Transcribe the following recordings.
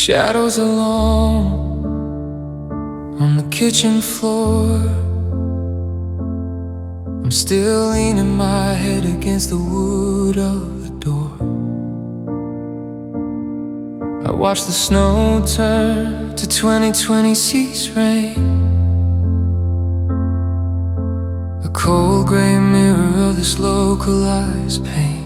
Shadows alone on the kitchen floor. I'm still leaning my head against the wood of the door. I watch the snow turn to 2020 cease rain, a cold grey mirror of this localized pain.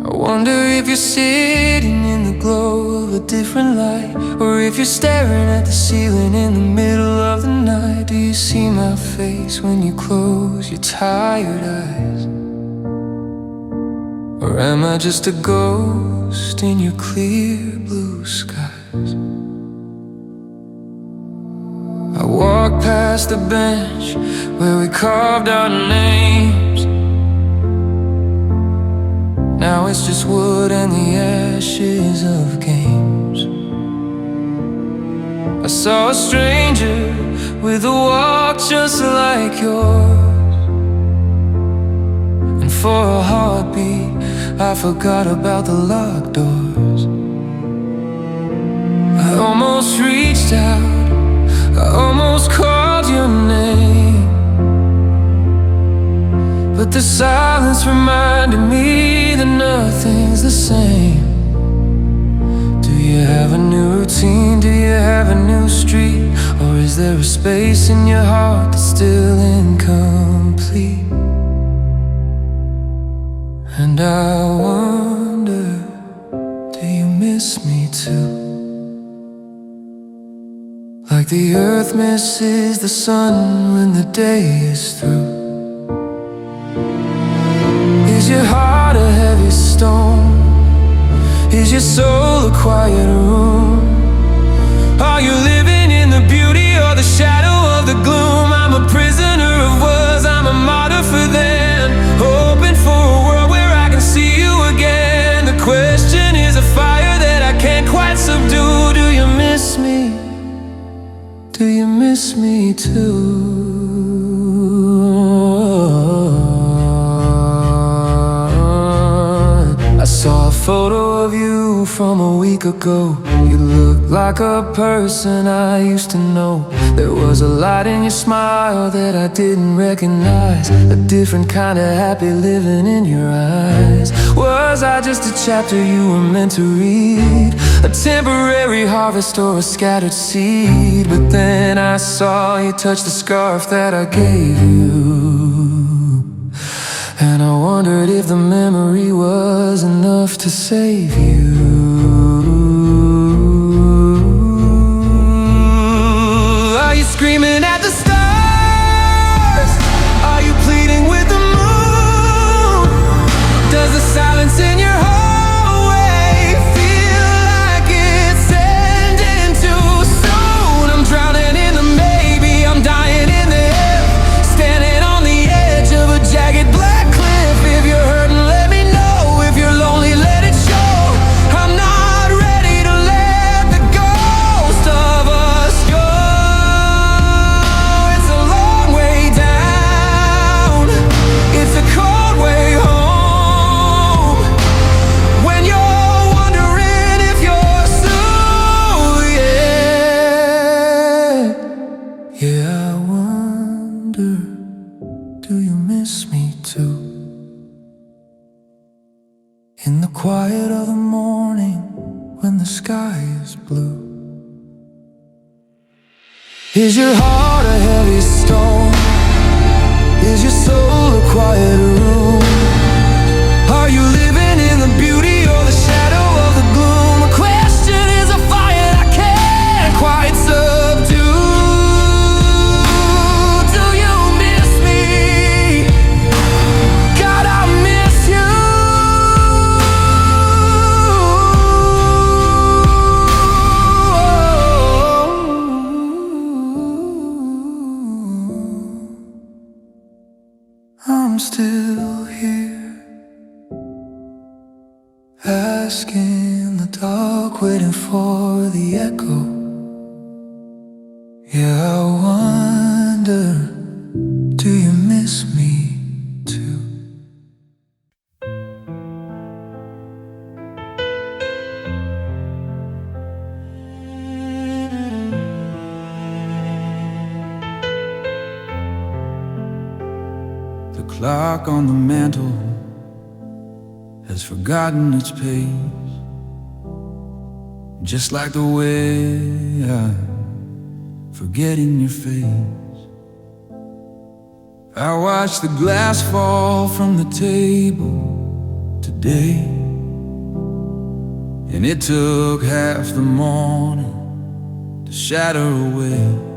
I wonder if you're sitting in the glow of a different light, or if you're staring at the ceiling in the middle of the night. Do you see my face when you close your tired eyes? Or am I just a ghost in your clear blue skies? I walk past the bench where we carved our names. Now it's just wood and the ashes of games. I saw a stranger with a walk just like yours, and for a heartbeat I forgot about the locked doors. I almost reached out, I almost called your name, but the silence reminded me that nothing's the same. Do you have a new routine? Do you have a new street? Or is there a space in your heart that's still incomplete? And I wonder, do you miss me too? Like the earth misses the sun when the day is through. Is your heart a heavy stone? Is your soul a quiet room? Are you living in the beauty or the shadow of the gloom? I'm a prisoner of words, I'm a martyr for them, hoping for a world where I can see you again. The question is a fire that I can't quite subdue. Do you miss me? Do you miss me too? I saw a photo of you from a week ago. You looked like a person I used to know. There was a light in your smile that I didn't recognize, a different kind of happy living in your eyes. Was I just a chapter you were meant to read, a temporary harvest or a scattered seed? But then I saw you touch the scarf that I gave you, and I wondered if the memory was enough to save you. Are you screaming at the stars? Are you pleading with the moon? Does the silence in your hallway feel like it's ending too soon? I'm drowning in the maybe, I'm dying in the if, standing on the edge of a jagged black cliff. If you're hurting, let me know. If you're lonely, let it show. I'm not ready to let the ghost of us go. It's a long way down, it's a cold way home, when you're wondering if you're through yet. Yeah, I wonder, do you miss me too? In the quiet of the morning, when the sky is blue. Is your heart a heavy stone? Is your soul a quiet room? Are you living in the beauty or the shadow of the gloom? The question is a fire I can't quite subdue. Do you miss me? God, I miss you. I'm still here, asking the dark, waiting for the echo. Yeah, I wonder, do you miss me too? clock on the mantle has forgotten its pace, just like the way I'm forgetting your face. I watched the glass fall from the table today, and it took half the morning to shatter away.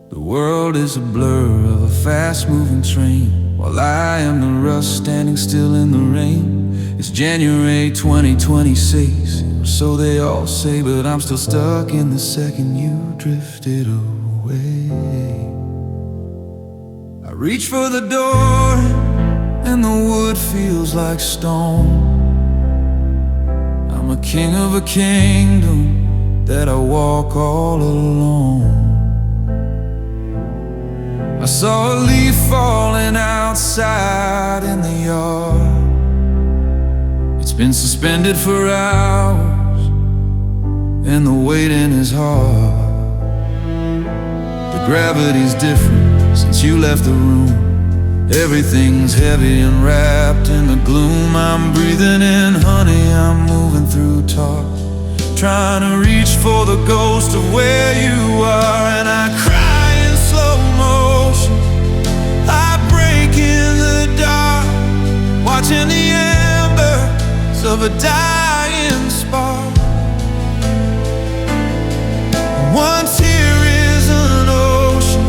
The world is a blur of a fast-moving train, while I am the rust standing still in the rain. It's January 2026, or so they all say, but I'm still stuck in the second you drifted away. I reach for the door, and the wood feels like stone. I'm a king of a kingdom that I walk all alone. I saw a leaf falling outside in the yard. It's been suspended for hours, and the waiting is hard. The gravity's different since you left the room. Everything's heavy and wrapped in the gloom. I'm breathing in honey, I'm moving through talk, trying to reach for the ghost of where you are. And I cry in slow motion, I break in the dark, watching the embers of a dying spark. One tear is an ocean,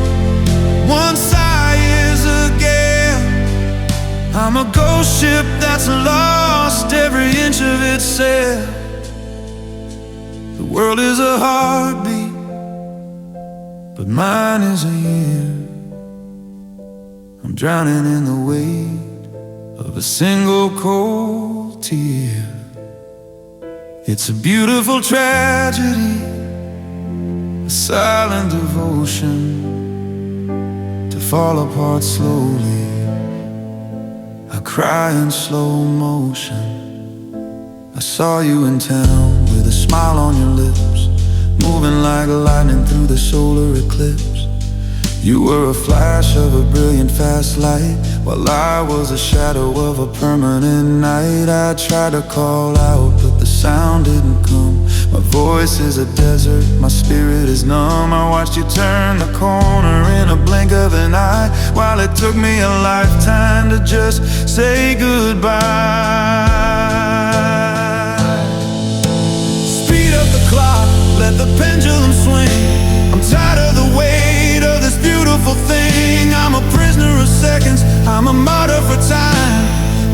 one sigh is a gale. I'm a ghost ship that's lost every inch of its sail. The world is a heartbeat, but mine is a year. I'm drowning in the weight of a single cold tear. It's a beautiful tragedy, a silent devotion to fall apart slowly. I cry in slow motion. I saw you in town with a smile on your lips, moving like lightning through the solar eclipse. You were a flash of a brilliant fast light, while I was a shadow of a permanent night. I tried to call out, but the sound didn't come. My voice is a desert, my spirit is numb. I watched you turn the corner in a blink of an eye, while it took me a lifetime to just say goodbye. Speed up the clock, let the pendulum swing. I'm tired of the weight of this beautiful thing. I'm a prisoner of seconds, I'm a martyr for time,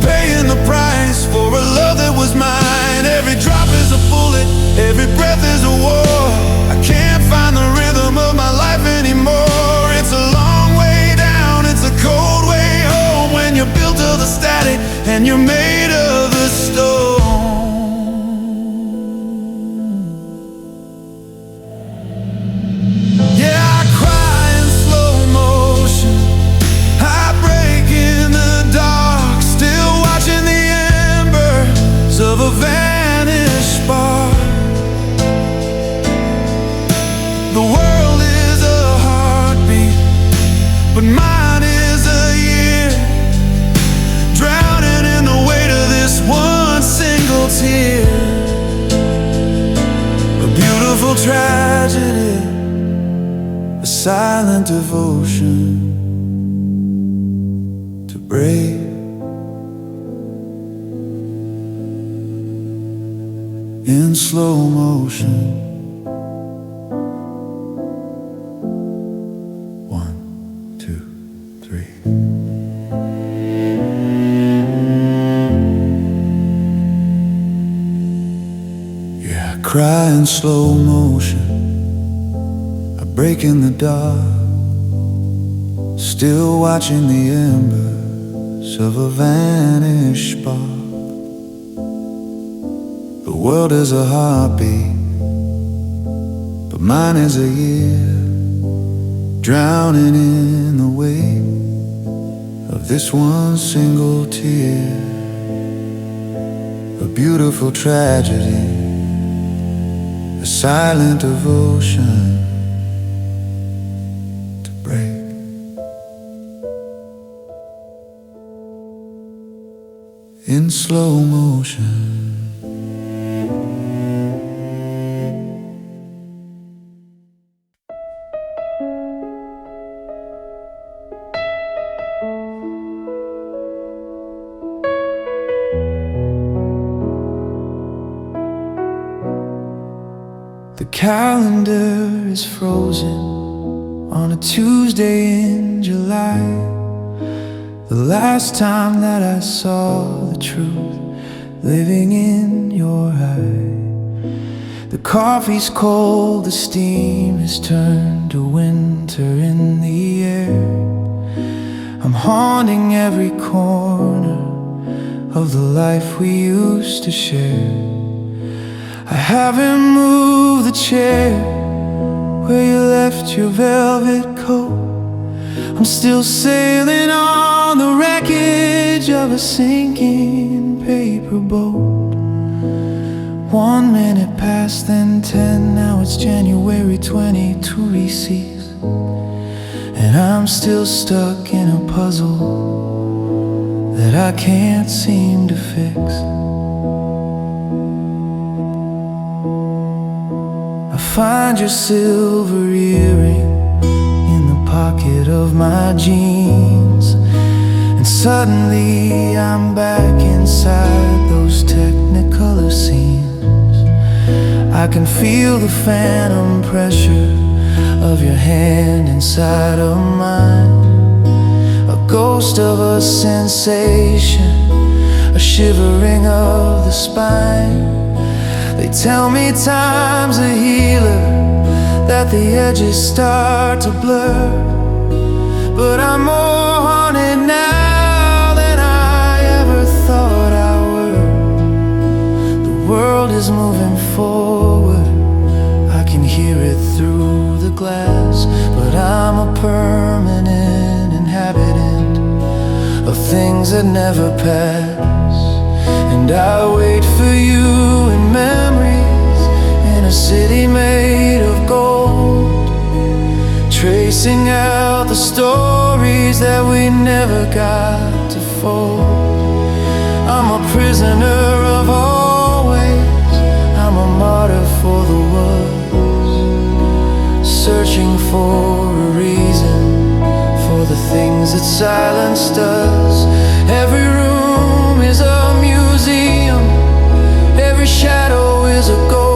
paying the price for a love that was mine. Every drop is a bullet, every breath is a war. I can't find the rhythm of my life anymore. It's a long way down, it's a cold way home, when you're built of the static and you're made of the stone. Of a vanished spark. The world is a heartbeat, but mine is a year, drowning in the weight of this one single tear. A beautiful tragedy, a silent devotion to break in slow motion. 1, 2, 3. Yeah, I cry in slow motion, I break in the dark, still watching the embers of a vanished spark. The world is a heartbeat, but mine is a year, drowning in the weight of this one single tear. A beautiful tragedy, a silent devotion to break. in slow motion. The calendar is frozen on a Tuesday in July, the last time that I saw the truth living in your eye. The coffee's cold, the steam has turned to winter in the air. I'm haunting every corner of the life we used to share. I haven't moved the chair where you left your velvet coat. I'm still sailing on the wreckage of a sinking paper boat. 1 minute past, then 10, now it's January 22 receipts, and I'm still stuck in a puzzle that I can't seem to fix. Find your silver earring in the pocket of my jeans, and suddenly I'm back inside those technicolor scenes. I can feel the phantom pressure of your hand inside of mine, a ghost of a sensation, a shivering of the spine. They tell me time's a healer, that the edges start to blur, but I'm more haunted now than I ever thought I were. The world is moving forward, I can hear it through the glass, but I'm a permanent inhabitant of things that never pass. And I wait for you in memories in a city made of gold, tracing out the stories that we never got to fold. I'm a prisoner of always, I'm a martyr for the words, searching for a reason for the things that silence does. Every room is a museum, every shadow is a ghost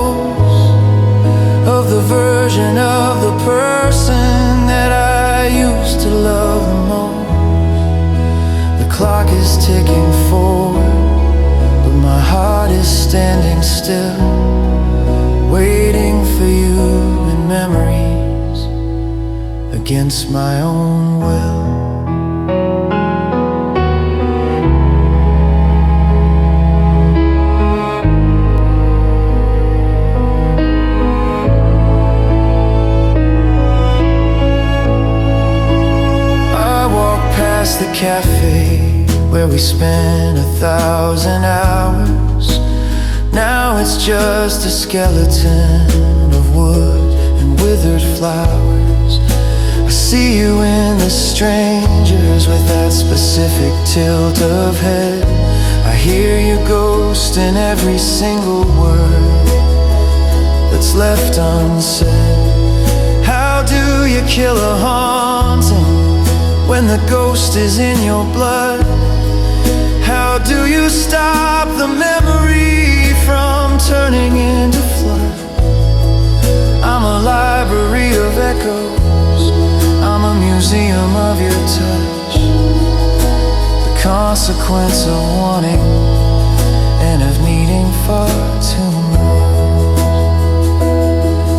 of the version of the person that I used to love the most. The clock is ticking forward, but my heart is standing still, waiting for you in memories against my own will. The cafe where we spent 1,000 hours, now it's just a skeleton of wood and withered flowers. I see you in the strangers with that specific tilt of head. I hear you ghost in every single word that's left unsaid. How do you kill a haunting when the ghost is in your blood? How do you stop the memory from turning into flood? I'm a library of echoes, I'm a museum of your touch, the consequence of wanting and of needing far too much.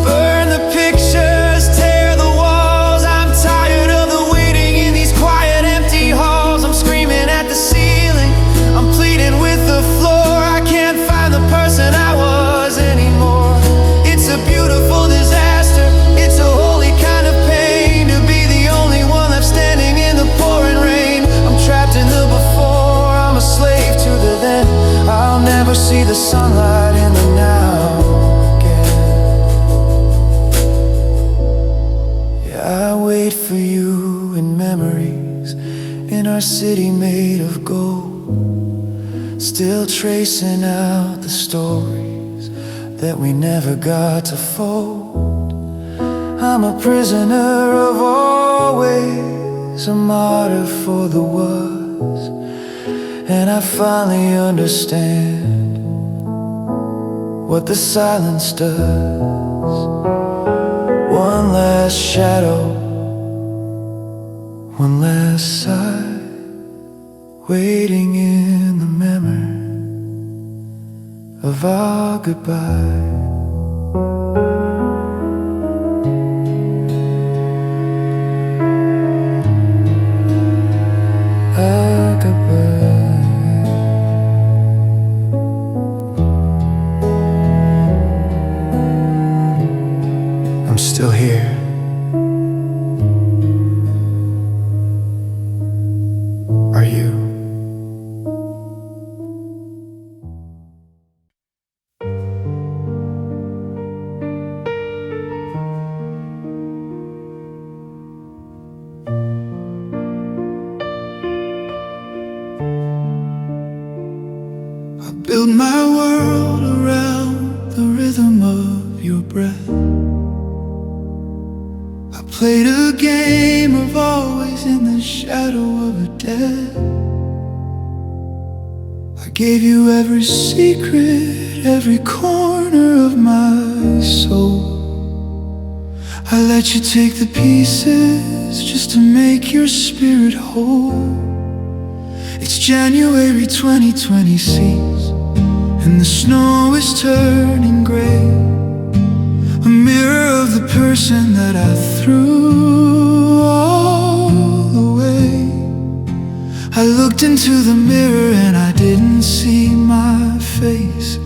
Burn the pictures, tear the walls, I'm tired of the waiting in these quiet empty halls. I'm screaming at the ceiling, I'm pleading with the floor, I can't find the person I was anymore. It's a beautiful disaster, it's a holy kind of pain to be the only one left standing in the pouring rain. I'm trapped in the before, I'm a slave to the then. I'll never see the sunlight in the now again. Yeah, I wait for you in memories in our city made of gold, still tracing out the stories that we never got to fold. I'm a prisoner of always, a martyr for the was, and I finally understand what the silence does. One last shadow, one last sigh, waiting in the memory of our goodbye. Our goodbye. I'm still here. Are you? I build my world around the rhythm of your breath. I played a game of always in the shadow of a death. I gave you every secret, every corner of my soul. I let you take the pieces just to make your spirit whole. It's January 2026, and the snow is turning gray, a mirror of the person that I threw all away. I looked into the mirror and I didn't see my face,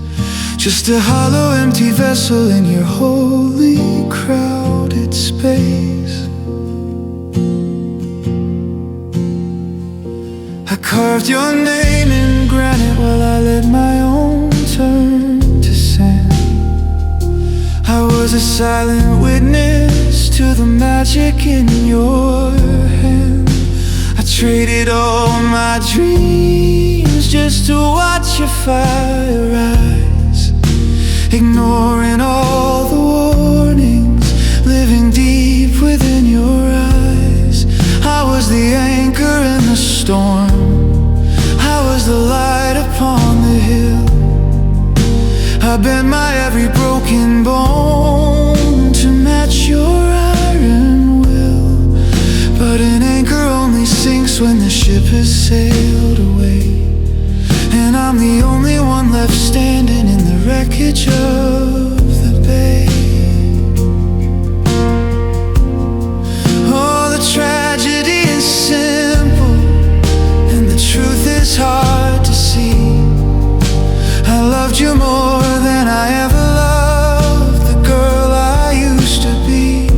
just a hollow empty vessel in your holy crowded space. I carved your name in granite while I let my own turn to sand. I was a silent witness to the magic in your hand. I traded all my dreams just to watch your fire rise, ignoring all the warnings, living deep within your eyes. I was the anchor in the storm, I was the light upon the hill. I bent my every broken bone to match your iron will. But an anchor only sinks when the ship has sailed away, and I'm the only one left standing in the wreckage of the bay. Oh, the tragedy is simple, and the truth is hard to see. I loved you more than I ever loved the girl I used to be.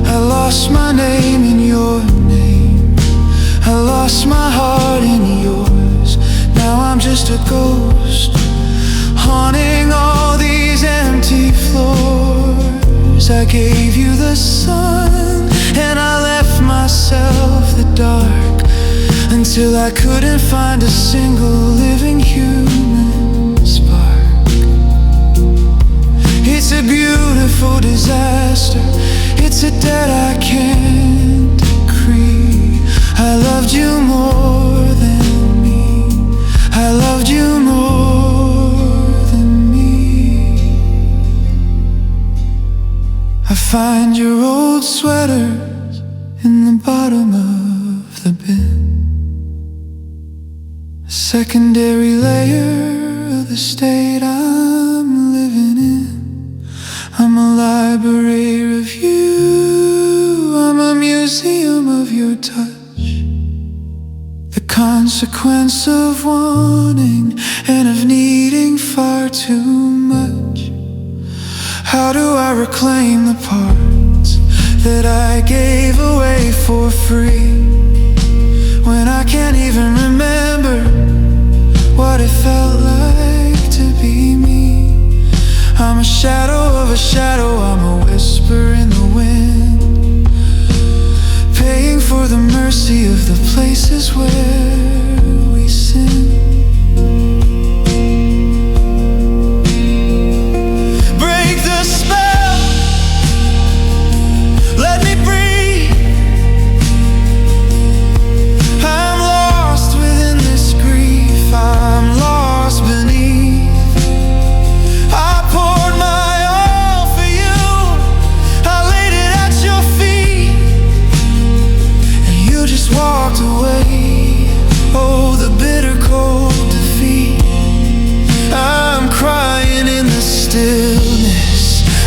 I lost my name in your name, I lost my heart in yours. Now I'm just a ghost, haunting all these empty floors. I gave you the sun, and I left myself the dark, until I couldn't find a single living human spark. It's a beautiful disaster, it's a debt I can't decree. I loved you more than me, I loved you more than me. I find your old sweaters in the bottom of the bin, secondary layer of the state I'm living in. I'm a library of you, I'm a museum of your touch, the consequence of wanting and of needing far too much. How do I reclaim the parts that I gave away for free, when I can't even remember what it felt like to be me? I'm a shadow of a shadow, I'm a whisper in the wind, paying for the mercy of the places where we sin.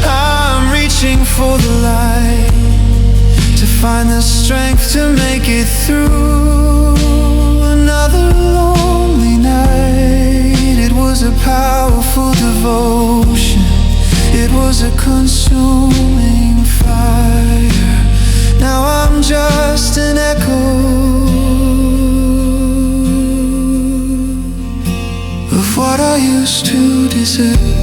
I'm reaching for the light, to find the strength to make it through another lonely night. It was a powerful devotion, it was a consuming fire. Now I'm just an echo of what I used to deserve.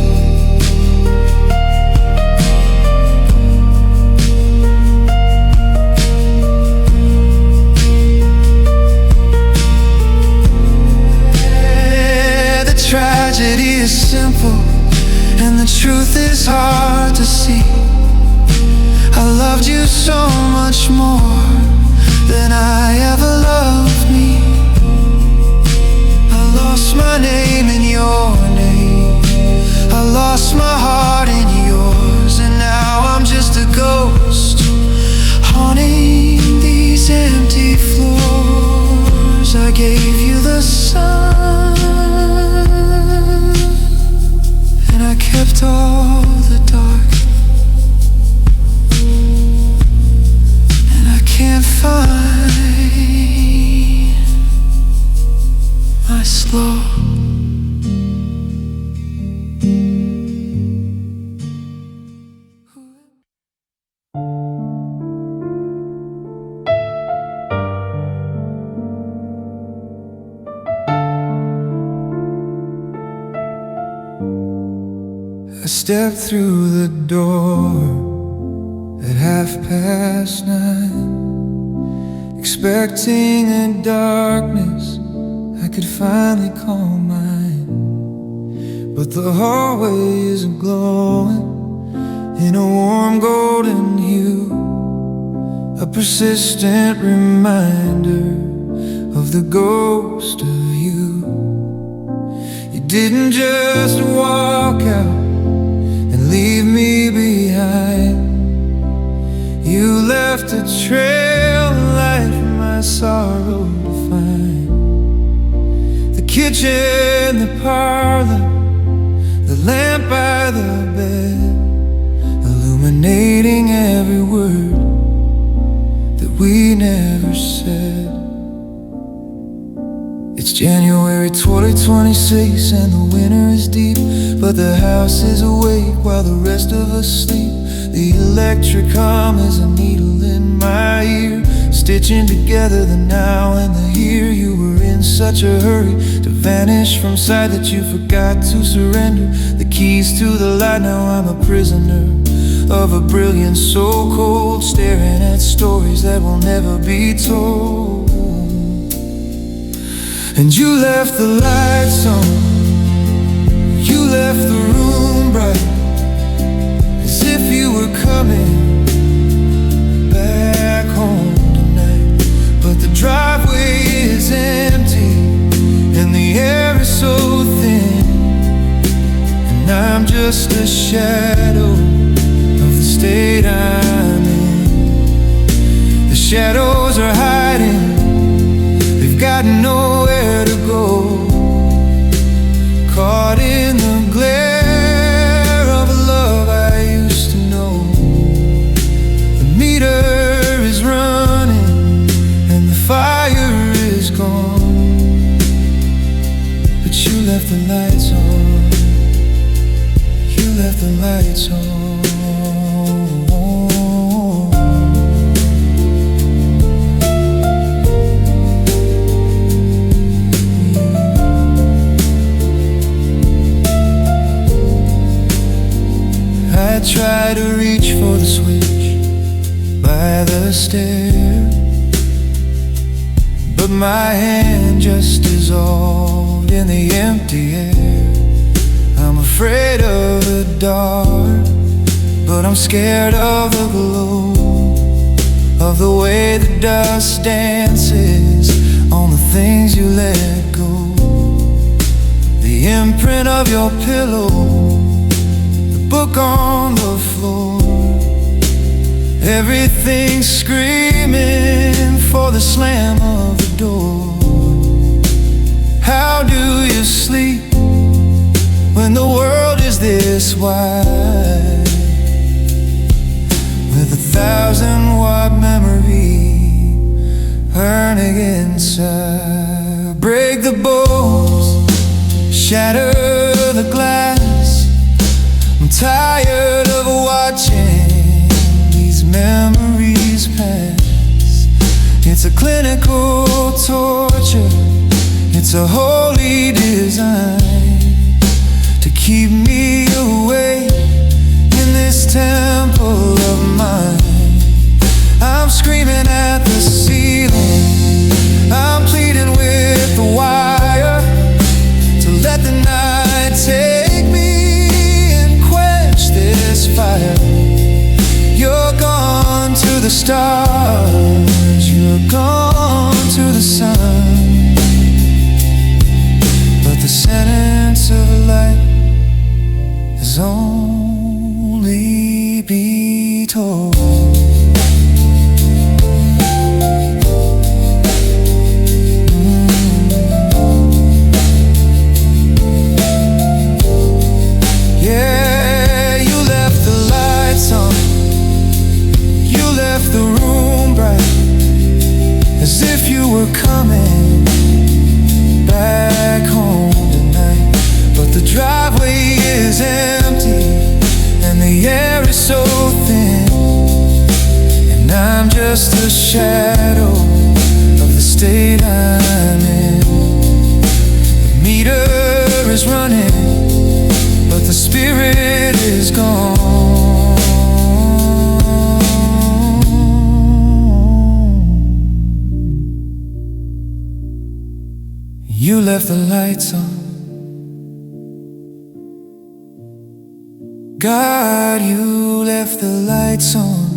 Tragedy is simple, and the truth is hard to see. I loved you so much more than I ever loved me. I lost my name in your name, I lost my heart in yours, and now I'm just a ghost haunting these empty floors. I gave you the sun, I kept all the dark, and I can't find my slow. I stepped through the door at 9:30, expecting a darkness I could finally call mine. But the hallway isn't glowing in a warm golden hue, a persistent reminder of the ghost of you. You didn't just walk out and leave me behind. You left a trail of light for my sorrow to find. The kitchen, the parlor, the lamp by the bed, illuminating every word that we never said. It's January 2026 and the winter is deep, but the house is awake while the rest of us sleep. The electric hum is a needle in my ear, stitching together the now and the here. You were in such a hurry to vanish from sight that you forgot to surrender the keys to the light. Now I'm a prisoner of a brilliance so cold, staring at stories that will never be told. And you left the lights on, you left the room bright, as if you were coming back home tonight. But the driveway is empty and the air is so thin, and I'm just a shadow of the state I'm in. The shadows are hiding, they've got nowhere to go, caught in the glare of a love I used to know. The meter is running and the fire is gone, but you left the lights on, you left the lights on. I try to reach for the switch by the stair, but my hand just dissolved in the empty air. I'm afraid of the dark, but I'm scared of the glow, of the way the dust dances on the things you let go. The imprint of your pillow, book on the floor, everything screaming for the slam of the door. How do you sleep when the world is this wide? 1,000-watt memory burning inside. Break the bowls, shatter the glass. I'm tired of watching these memories pass. It's a clinical torture, it's a holy design to keep me away in this temple of mine. I'm screaming at the ceiling, I'm pleading with the wire to let the night take me and quench this fire. You're gone to the stars, you're gone to the sun, but the sentence of light is only be told. Yeah, you left the lights on, you left the room bright, as if you were coming back home tonight. But the driveway is empty and the air is so thin, and I'm just a shadow of the state I'm in. The meter is running, but the spirit is gone. You left the lights on, God, you left the lights on.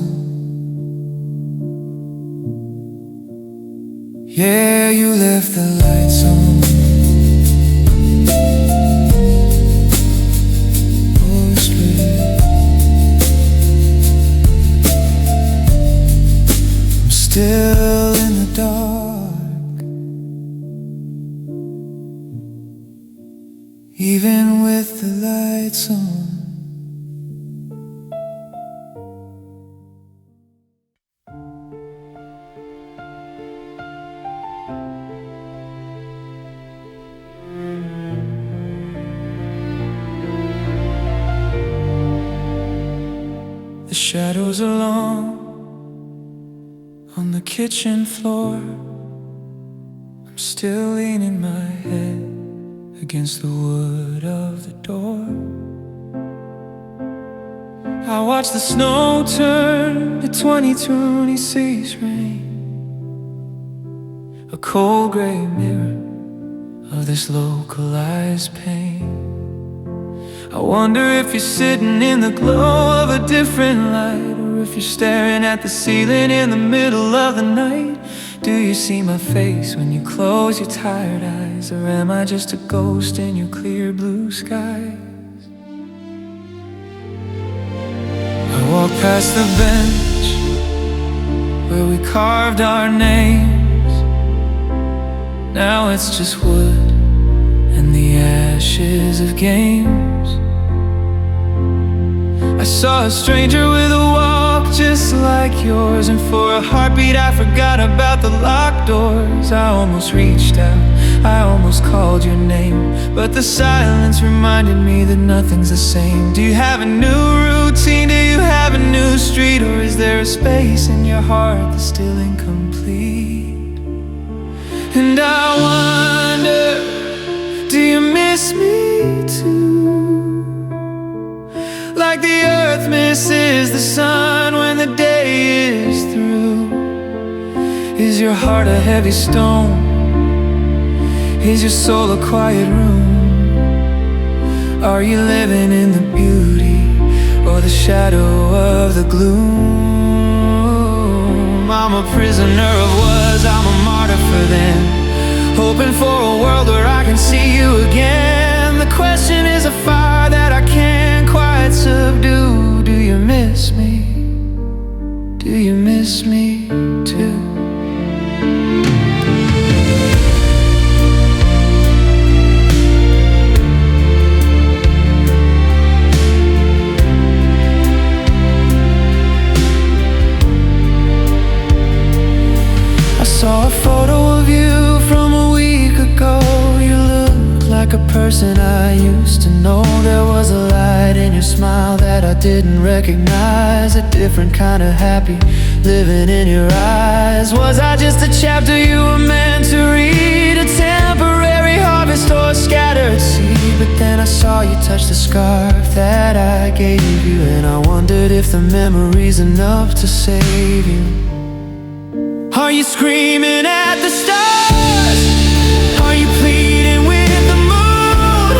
Yeah, you left the lights on. I'm still in the dark, even with the lights on. The shadows are long on the kitchen floor. I'm still leaning my head against the wood of the door. I watch the snow turn to 2026 rain, a cold gray mirror of this localized pain. I wonder if you're sitting in the glow of a different light, or if you're staring at the ceiling in the middle of the night. Do you see my face when you close your tired eyes, or am I just a ghost in your clear blue skies? I walk past the bench where we carved our names. Now it's just wood and the ashes of games. I saw a stranger with a walk just like yours, and for a heartbeat I forgot about the locked doors. I almost reached out, I almost called your name, but the silence reminded me that nothing's the same. Do you have a new routine? Do you have a new street? Or is there a space in your heart that's still incomplete? And I wonder, do you miss me too? Like the earth misses the sun when the day is through. Is your heart a heavy stone? Is your soul a quiet room? Are you living in the beauty or the shadow of the gloom? I'm a prisoner of was, I'm a martyr for them, hoping for a world where I can see you again. The question is a fire that I can't quite subdue. Do you miss me? Do you miss me too? smile that I didn't recognize, a different kind of happy living in your eyes. Was I just a chapter you were meant to read, a temporary harvest or a scattered seed? But then I saw you touch the scarf that I gave you, and I wondered if the memory's enough to save you. Are you screaming at the stars? Are you pleading with the moon?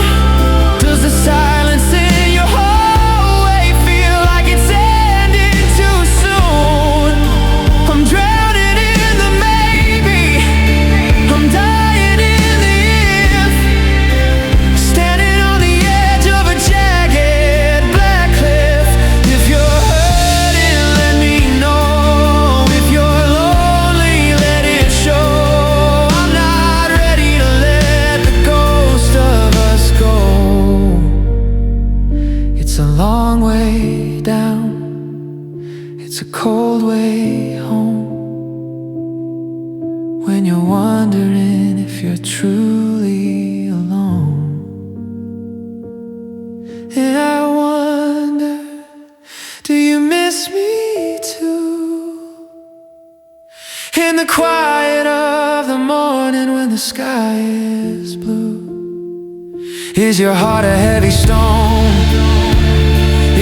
Does the silence in your hallway feel like it's ending too soon? I'm drowning in the maybe, I'm dying in the if, standing on the edge of a jagged black cliff. If you're hurting, let me know. If you're lonely, let it show. I'm not ready to let the ghost of us go. It's a long way down, it's a cold way home, when you're wondering if you're truly alone. And I wonder, do you miss me too? In the quiet of the morning when the sky is blue, is your heart a heavy stone?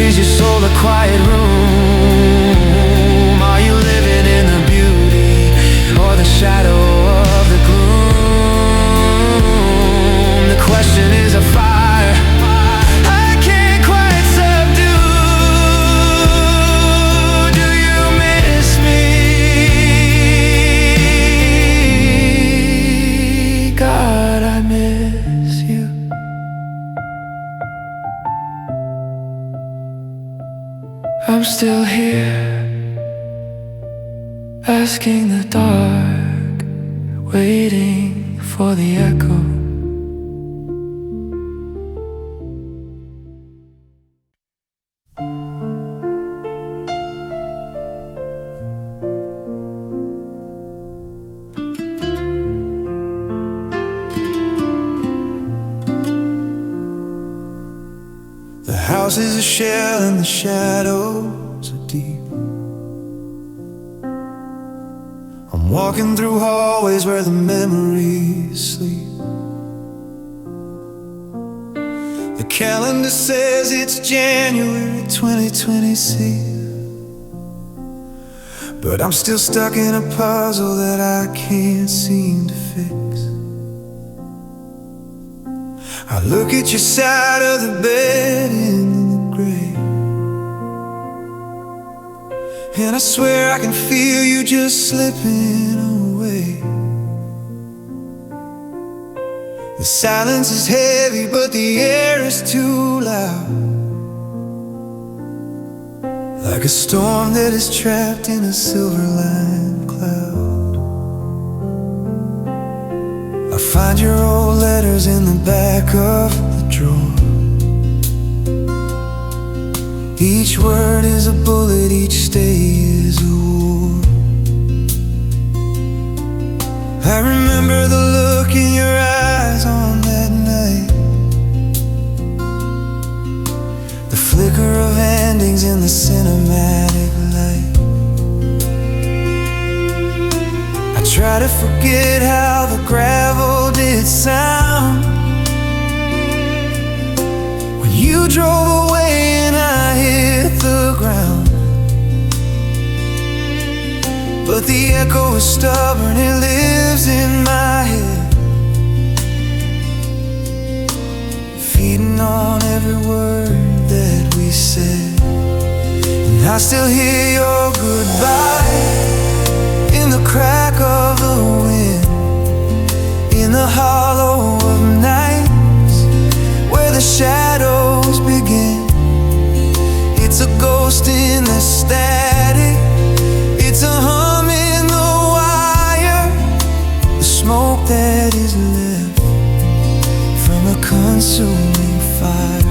Is your soul a quiet room? Are you living in the beauty or the shadow of the gloom? The question is a fire I can't quite subdue. Do you miss me? God, I miss you. I'm still here, asking the dark, waiting for the echo. The house is a shell and the shadows are deep. I'm walking through hallways where the memories sleep. The calendar says it's January 2026, but I'm still stuck in a puzzle that I can't seem to fix. I look at your side of the bed in the gray, and I swear I can feel you just slipping away. The silence is heavy, but the air is too loud, like a storm that is trapped in a silver-lined cloud. I find your old letters in the back of the drawer. Each word is a bullet, each stay is a war. I remember the look in your eyes on that night, the flicker of endings in the cinematic light. I try to forget how the gravel did sound when you drove away and I hit the ground. But the echo is stubborn, it lives in my head, feeding on every word that we said. And I still hear your goodbye in the crack of the wind, in the hollow of nights where the shadows begin. It's a ghost in the static, it's a hum in the wire, the smoke that is left from a consuming fire.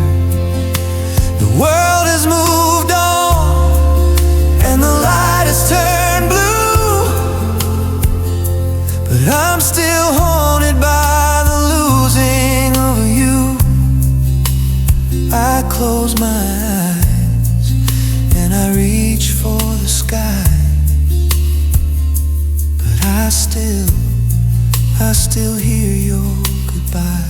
The world has moved on and the light has turned blue, but I'm still haunted by still hear your goodbye.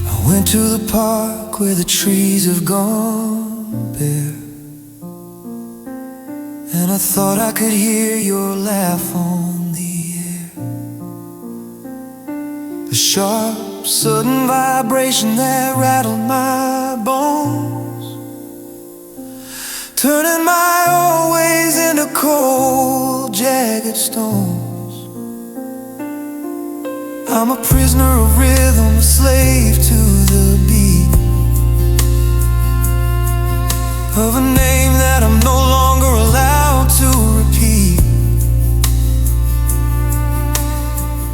I went to the park where the trees have gone bare, and I thought I could hear your laugh on the air. The sharp, sudden vibration that rattled my bones, turning my always into cold, jagged stones. I'm a prisoner of rhythm, a slave to the beat of a name that I'm no longer allowed to repeat.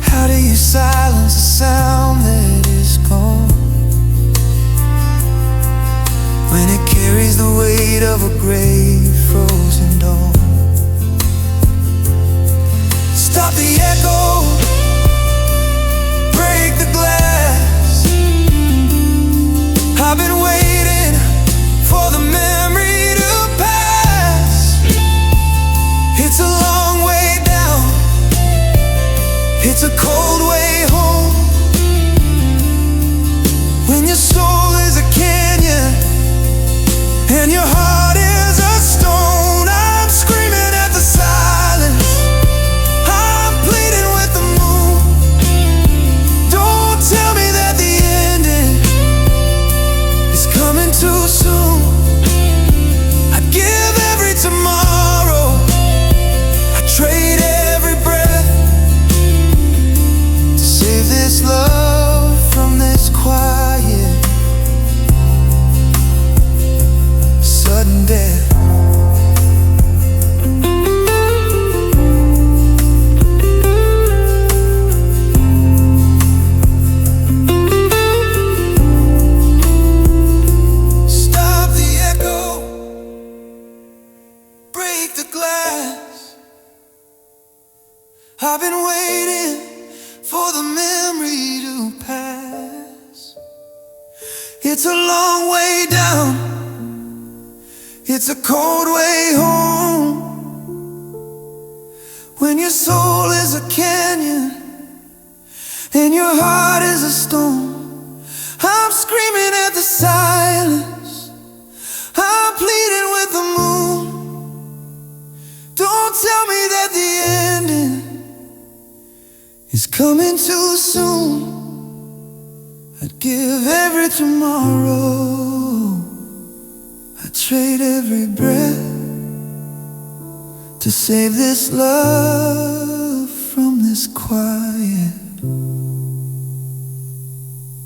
How do you silence a sound that is gone, when it carries the weight of a grave frozen dawn? Stop the echo, break the glass. I've been waiting for the memory to pass. It's a long way down, it's a cold way home, when your soul is a canyon and your heart is a stone. I'm screaming at the silence, I'm pleading with the moon. Don't tell me that the ending is coming too soon. I'd give every tomorrow, I'd trade every breath to save this love from this quiet, sudden death. Stop the echo, break the glass. I've been waiting for the memory to pass. It's a long way down, it's a cold way home, when your soul is a canyon and your heart is a stone. I'm screaming at the silence, I'm pleading with the moon. Don't tell me that the ending is coming too soon. I'd give every tomorrow, I'd trade every breath to save this love from this quiet,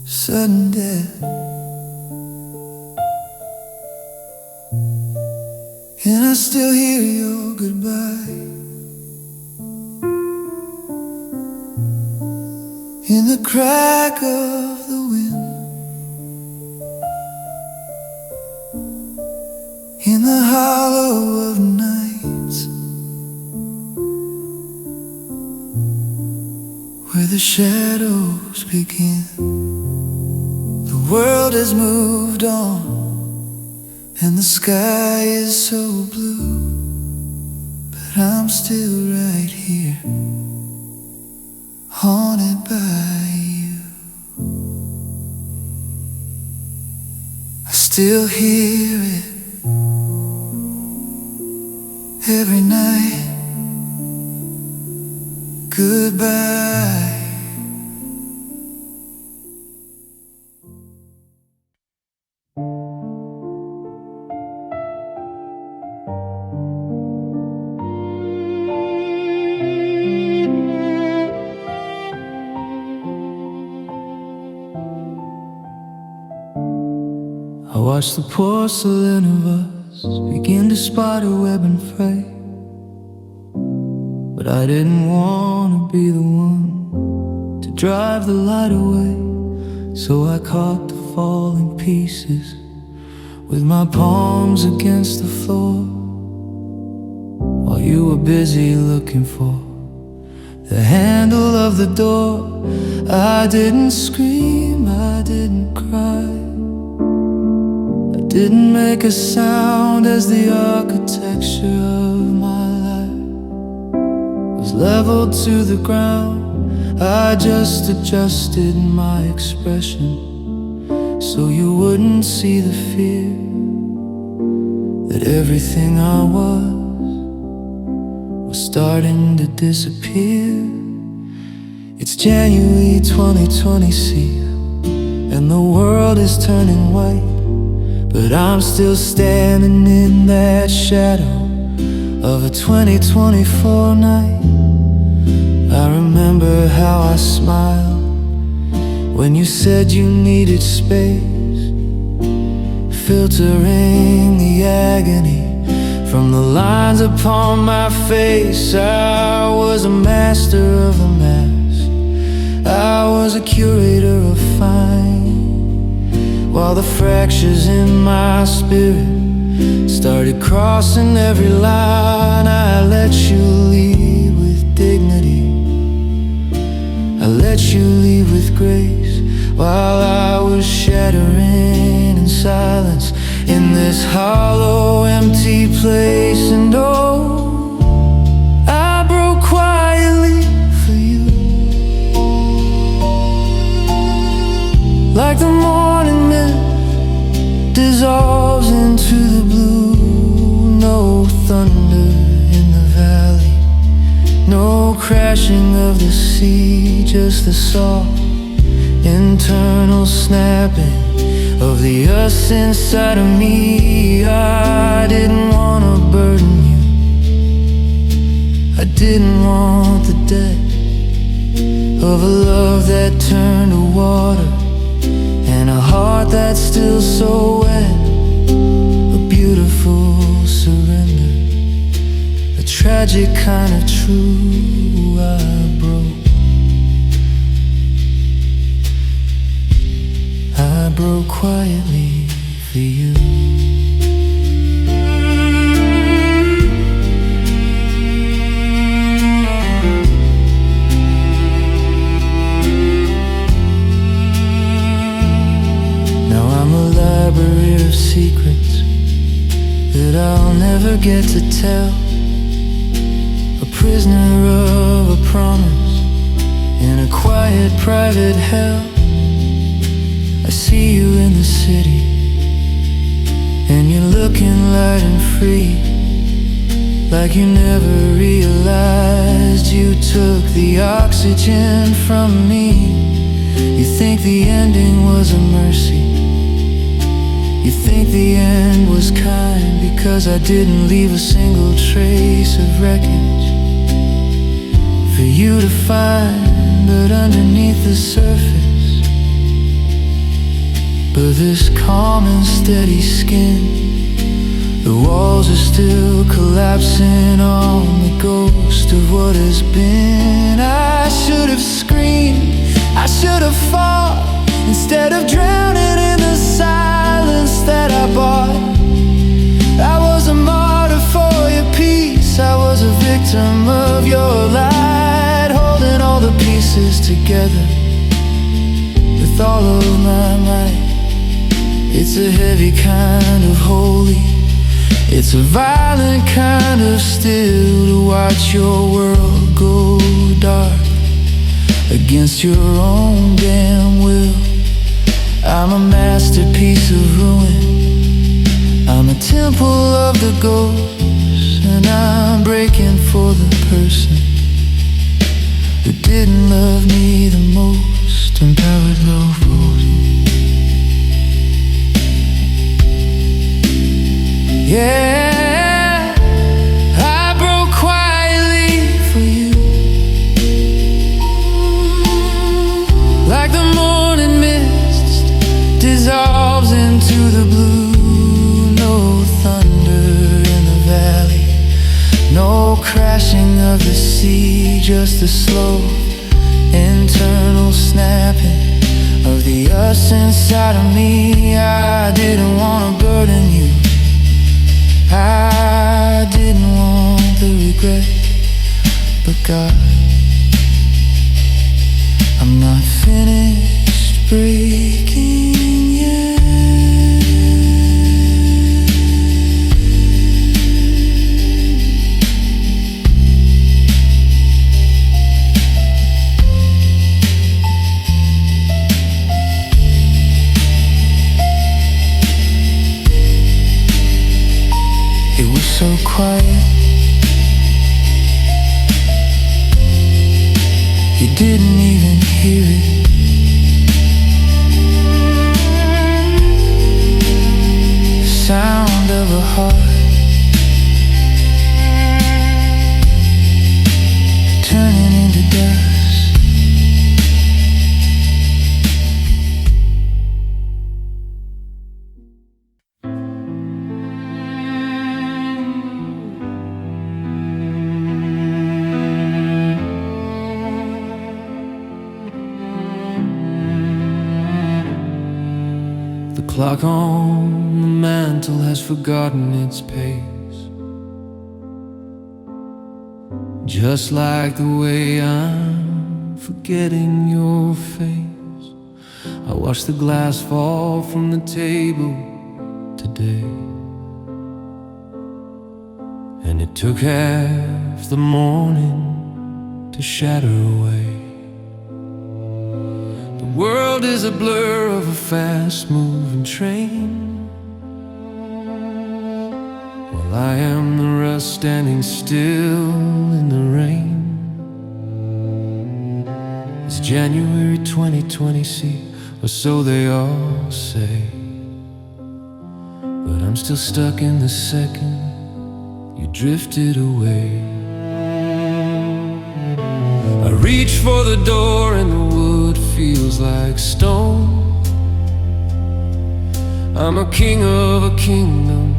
sudden death. And I still hear your goodbye in the crack of the wind, in the hollow of nights, where the shadows begin. The world has moved on, and the sky is so blue, but I'm still right here, haunted by you. I still hear it every night. Goodbye. I watched the porcelain of us begin to spider web and fray, but I didn't want to be the one to drive the light away. So I caught the falling pieces with my palms against the floor, while you were busy looking for the handle of the door. I didn't scream, I didn't cry, I didn't make a sound as the architecture of my life was leveled to the ground. I just adjusted my expression so you wouldn't see the fear that everything I was starting to disappear. It's January 2020, see, and the world is turning white, but I'm still standing in that shadow of a 2024 night. I remember how I smiled when you said you needed space, filtering the agony from the lines upon my face. I was a master of the mask, I was a curator of fine, while the fractures in my spirit started crossing every line. I let you lead with dignity, I let you leave with grace, while I was shattering in silence in this hollow, empty place. And oh, I broke quietly for you, like the morning mist dissolves into the blue. No thunder in the valley, no crashing of the sea, just the soft internal snapping of the us inside of me. I didn't want to burden you, I didn't want the death of a love that turned to water and a heart that's still so wet. A beautiful surrender, a tragic kind of true. I broke quietly for you. Now I'm a library of secrets that I'll never get to tell, a prisoner of a promise in a quiet private hell. I see you in the city, and you're looking light and free, like you never realized you took the oxygen from me. You think the ending was a mercy, you think the end was kind, because I didn't leave a single trace of wreckage for you to find. But underneath the surface, but this calm and steady skin, the walls are still collapsing on the ghost of what has been. I should have screamed, I should have fought, instead of drowning in the silence that I bought. I was a martyr for your peace, I was a victim of your light, holding all the pieces together with all of my might. It's a heavy kind of holy, it's a violent kind of still, to watch your world go dark against your own damn will. I'm a masterpiece of ruin, I'm a temple of the ghost, and I'm breaking for the person who didn't love me the most. Empowered love rules. Yeah, I broke quietly for you, like the morning mist dissolves into the blue. No thunder in the valley, no crashing of the sea, just the slow internal snapping of the us inside of me. I didn't want to burden you, I didn't want the regret, but God were so quiet. You didn't even hear it. Sound of a heart turning into dust. The clock on the mantle has forgotten its pace, just like the way I'm forgetting your face. I watched the glass fall from the table today, and it took half the morning to shatter away. The world is a blur of a fast-moving train, while I am the rust standing still in the rain. It's January 2020, see, or so they all say, but I'm still stuck in the second you drifted away. I reach for the door and the wood feels like stone. I'm a king of a kingdom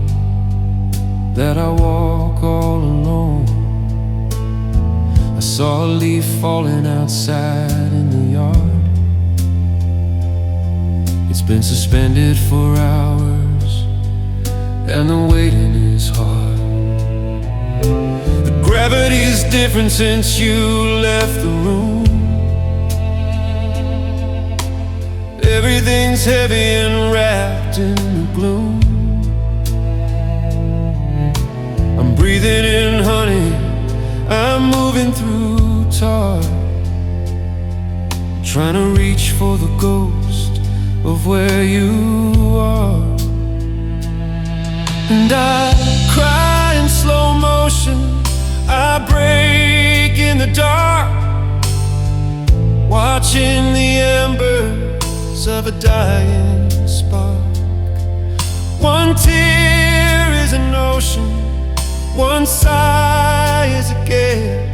that I walk all alone. I saw a leaf falling outside in the yard. It's been suspended for hours and the waiting is hard. The gravity's different since you left the room. Everything's heavy and wrapped in the gloom. I'm breathing in honey, I'm moving through tar, trying to reach for the ghost of where you are. And I cry in slow motion, I break in the dark, watching the embers of a dying spark. One tear is an ocean, one sigh is a gale.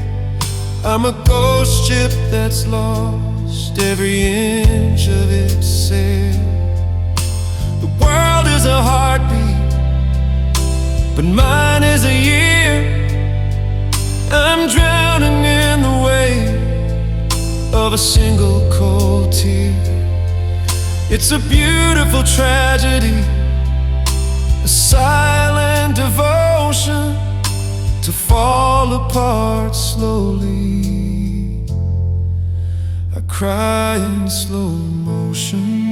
I'm a ghost ship that's lost every inch of its sail. The world is a heartbeat, but mine is a year. I'm drowning in the wave of a single cold tear. It's a beautiful tragedy, a silent devotion to fall apart slowly. I cry in slow motion.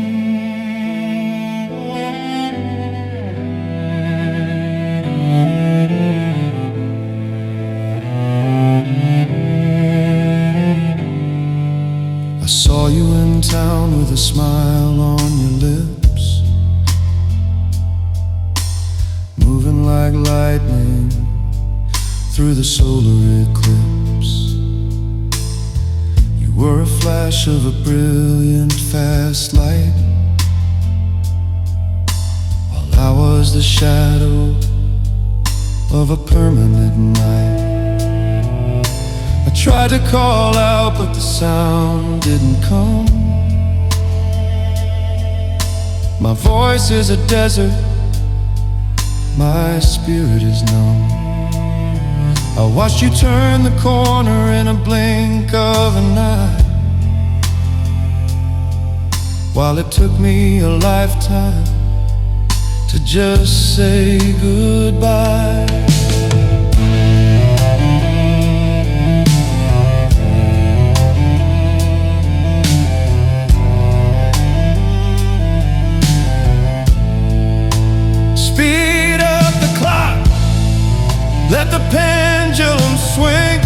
I saw you in town with a smile on your lips, moving like lightning through the solar eclipse. You were a flash of a brilliant fast light, while I was the shadow of a permanent night. I tried to call out, but the sound didn't come. My voice is a desert, my spirit is numb. I watched you turn the corner in a blink of an eye, while it took me a lifetime to just say goodbye. Speed up the clock, let the pendulum swing.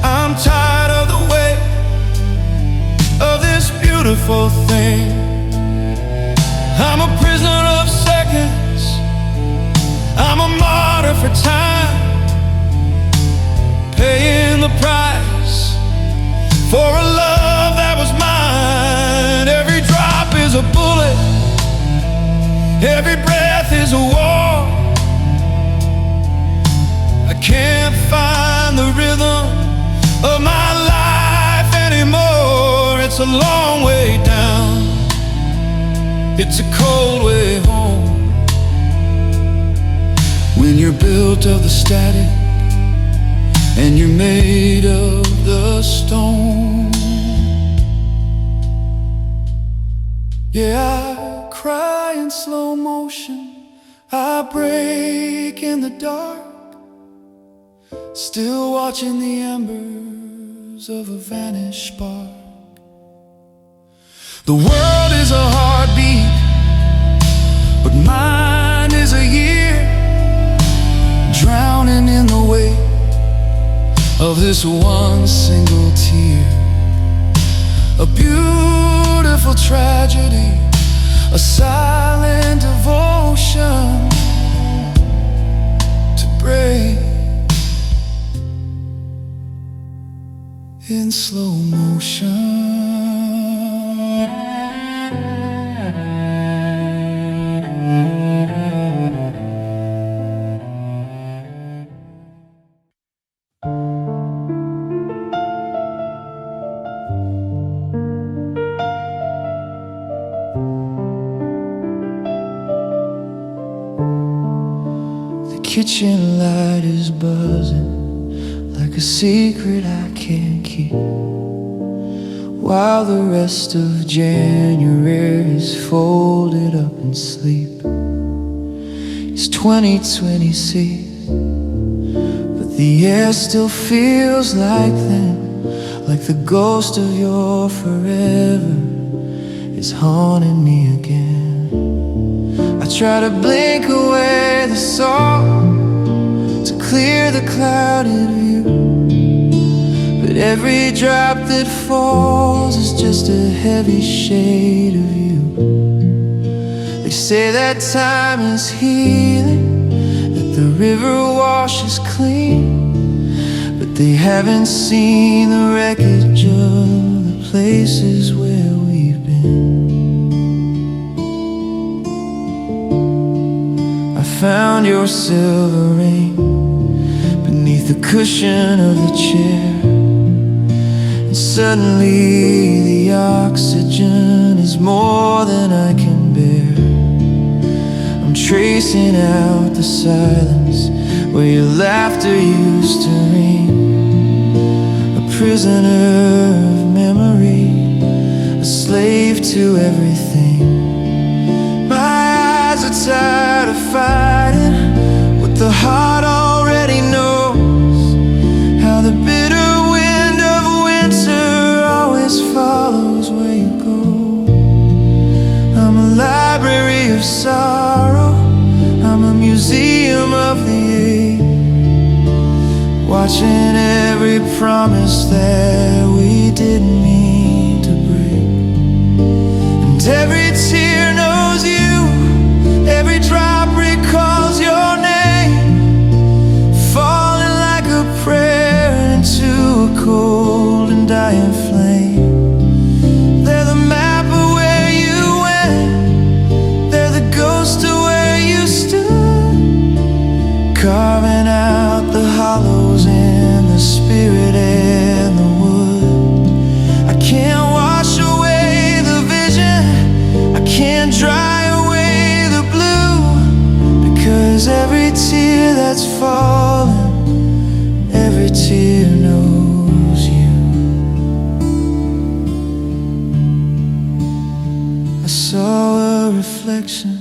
I'm tired of the weight of this beautiful thing. I'm a prisoner of seconds every breath is a war. I can't find the rhythm of my life anymore. It's a long way down, it's a cold way home. When you're built of the static and you're made of the stone. Yeah, I cry in slow motion, I break in the dark, still watching the embers of a vanished spark. The world is a heartbeat, but mine is a year, drowning in the weight of this one single tear. A beautiful tragedy, a silent devotion to break in slow motion. The kitchen light is buzzing like a secret I can't keep, while the rest of January is folded up in sleep. It's 2026, but the air still feels like then, like the ghost of your forever is haunting me again. I try to blink away the song to clear the clouded view, but every drop that falls is just a heavy shade of you. They say that time is healing, that the river washes clean, but they haven't seen the wreckage of the places where we've been. I found your silver ring beneath the cushion of the chair, and suddenly the oxygen is more than I can bear. I'm tracing out the silence where your laughter used to ring, a prisoner of memory, a slave to everything. My eyes are tired of fighting what the heart already knows, how the bitter wind of winter always follows where you go. I'm a library of sorrow, I'm a museum of the age, watching every promise that we didn't mean to break. And every tear knows you, every drop recalls your name, falling like a prayer into a cold and dying flame. They're the map of where you went, they're the ghost of where you stood, carving out the hollows in the spirit and the wood. I can't wash away the vision, I can't dry away the blue, because every tear that's fallen, every tear knows you. I saw a reflection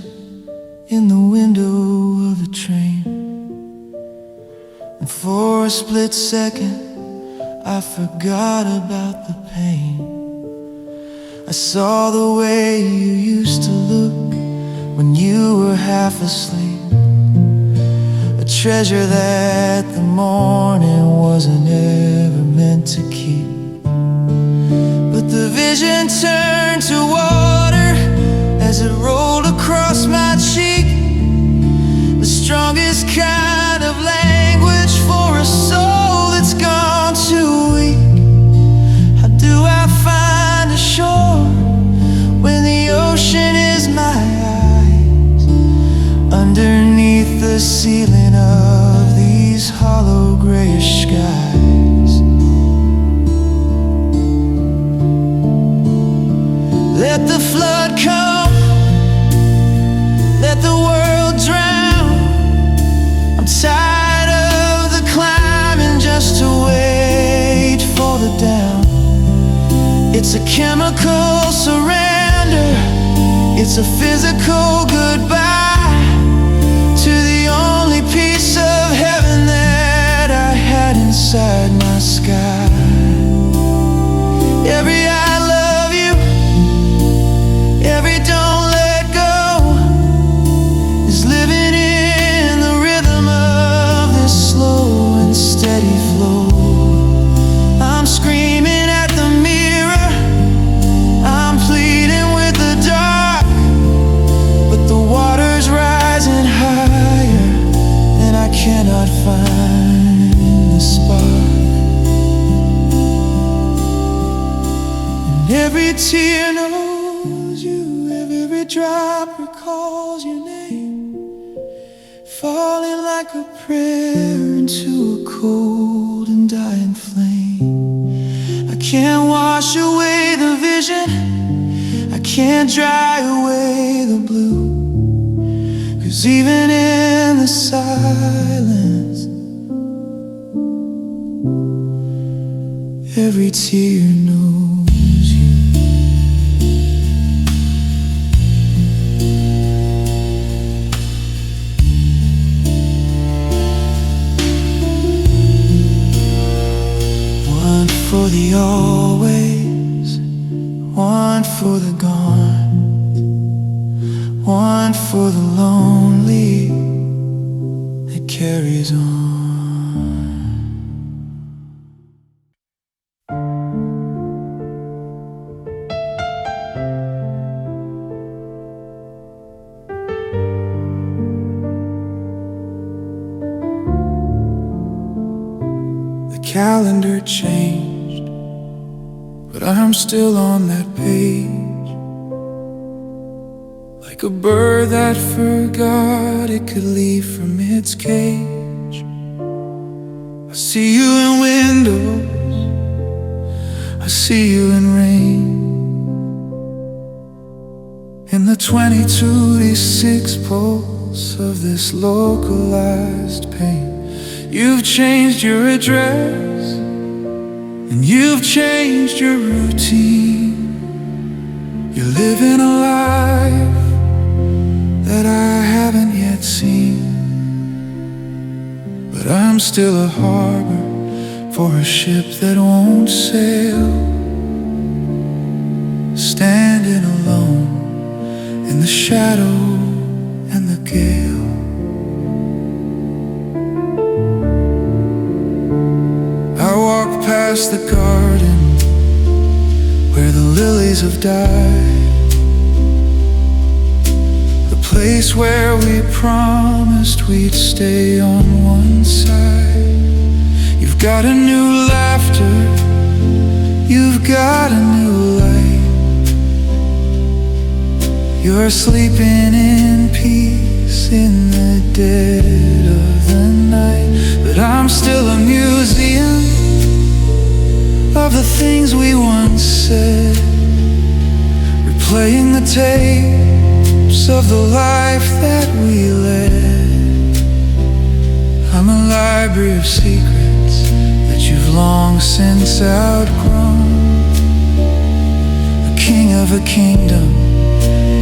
in the window of the train, and for a split second I forgot about the pain. I saw the way you used to look when you were half asleep, a treasure that the morning wasn't ever meant to keep. But the vision turned to water as it rolled across my cheek, the strongest kind of language for a soul that's gone too weak. How do I shore when the ocean is my eyes, underneath the ceiling of these hollow grayish skies. Let the flood come, let the world drown. I'm tired of the climbing just to wait for the down. It's a chemical surrender, it's a physical goodbye to the only piece of heaven that I had inside my sky. Every I love you, every don't let go is living in the rhythm of this slow and steady flow. I'm screaming at the mirror, I'm pleading with the dark, but the water's rising higher and I cannot find the spark. And every tear knows you, every drop recalls your name, falling like a prayer into a cold and dying flame. I can't wash away the vision, I can't dry away the blue, 'cause even in the silence, every tear knows you. One for the always, one for the gone, one for the lonely that carries on. The calendar changed, but I'm still on that page. Like a bird that forgot it could leave from its cage. I see you in windows, I see you in rain, in the 2026 pulse of this localized pain. You've changed your address, and you've changed your routine. You're living a life that I haven't yet seen. But I'm still a harbor for a ship that won't sail, standing alone in the shadow and the gale. I walk past the garden where the lilies have died, the place where we promised we'd stay on one side. You've got a new laughter, you've got a new light. You're sleeping in peace in the dead of the night. But I'm still a museum of the things we once said, replaying the tapes of the life that we led. I'm a library of secrets that you've long since outgrown, the king of a kingdom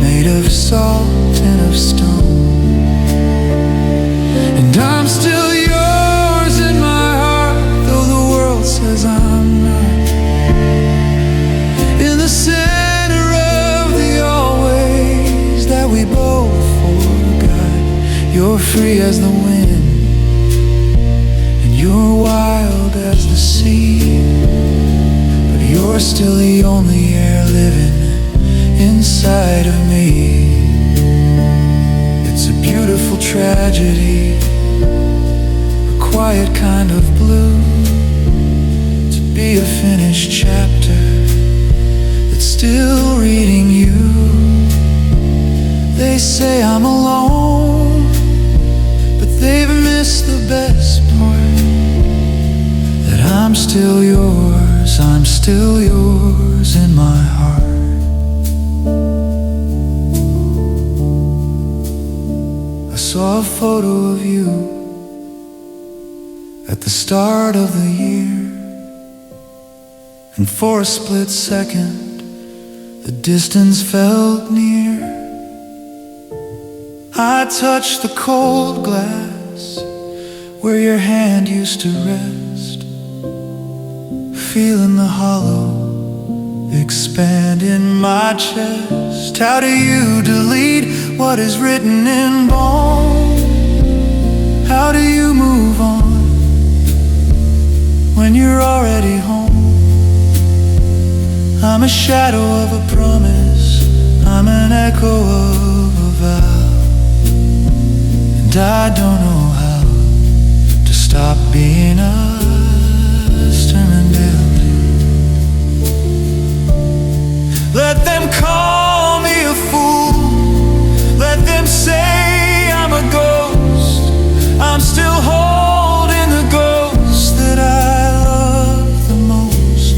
made of salt and of stone. And I'm still yours in my heart, though the world says I'm not. In the center of the always that we both forgot. You're free as the wind, and you're wild as the sea, but you're still the only air living inside of me. It's a beautiful tragedy, a quiet kind of blue, to be a finished chapter that's still reading you. They say I'm alone, still yours in my heart. I saw a photo of you at the start of the year, and for a split second the distance felt near. I touched the cold glass where your hand used to rest, feeling the hollow expand in my chest. How do you delete what is written in bone? How do you move on when you're already home? I'm a shadow of a promise, I'm an echo of a vow, and I don't know how to stop being us, turning down. Let them call me a fool, let them say I'm a ghost. I'm still holding the ghost that I love the most.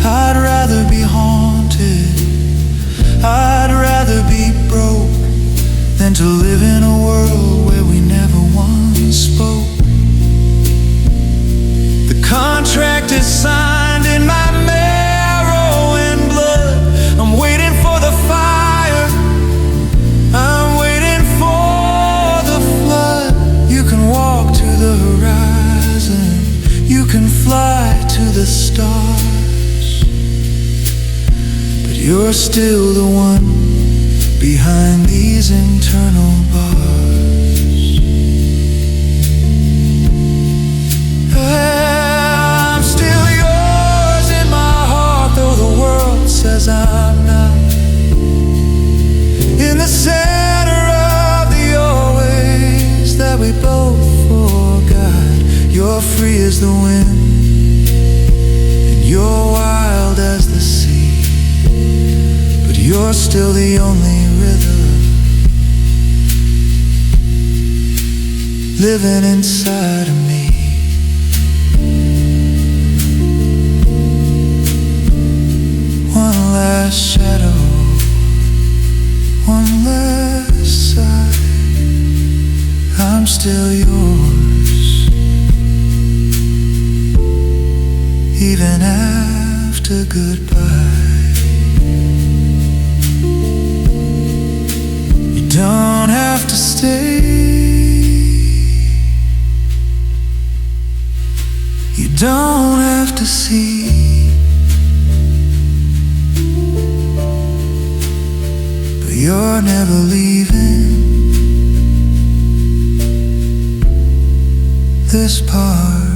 I'd rather be haunted, I'd rather be broke, than to live in a world where we never once spoke. The contract is signed in my marrow and blood. I'm waiting for the fire, I'm waiting for the flood. You can walk to the horizon, you can fly to the stars, but you're still the one behind these internal bars. I'm still yours in my heart, though the world says I'm not. In the center of the always that we both forgot, you're free as the wind, and you're wild as the sea, but you're still the only rhythm living inside of me. One last shadow, one last sigh, I'm still yours, even after goodbye. You don't have to stay, you don't have to see, but you're never leaving this part.